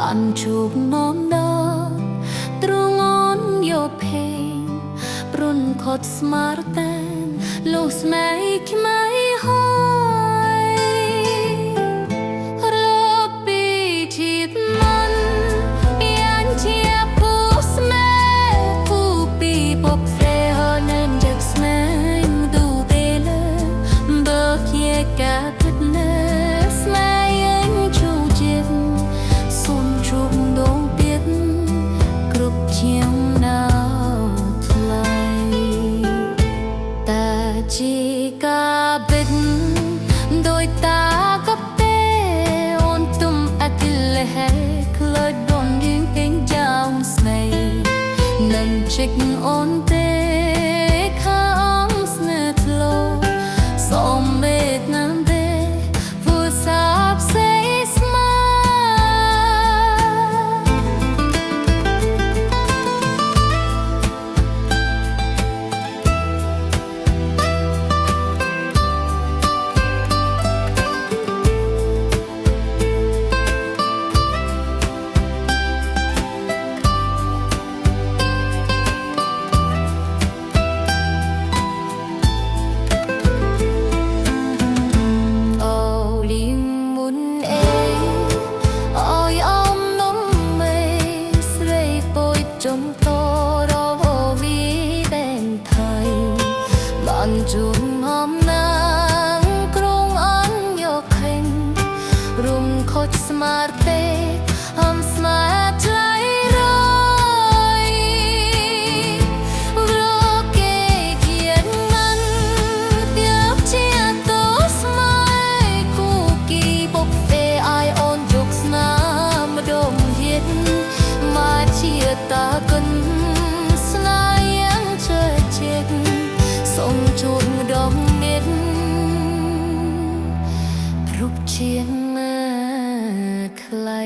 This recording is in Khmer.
បានជួបនាំដល់ទ្រងអនយកភេងព្រុនខត់ស្មារតែនលោកស្មីខ្មៃហយរកពីជាតិមិនយ៉ាងជាពូស្មេពូពីពពសេហននjakស្មេទូទេលើបើជាកាពិតណែស្មេយ៉ាងជួចិត្តសុំជួបដងទៀតគ្រប់ជាងណាថ្លៃតែជាការពិតដោយតាក៏ទេអូនទុំអតិលហេក្លើយដនយើងពេញចាំស្នេហ៍នឹងជិកអូនទេខាងស្នេហ៍ធ្លោសំមេតណាំទេព្រោះសាបសេស្មា ចំតរវវីបែងថៃបានជួនអំណាងក្រុងអនយកខេងរុំខូចស្មារទេអំស្មារថ្លៃរយរកគេជាណាន់ទៀតជាតោស្មៃគូគីបុកទេអាយអូនយកស្នាមដងហៀនមកជាតាកិនស្នាយ៉ាងជឿជាក់សូមជួបដងនេះរូបជាងមើលខ្លី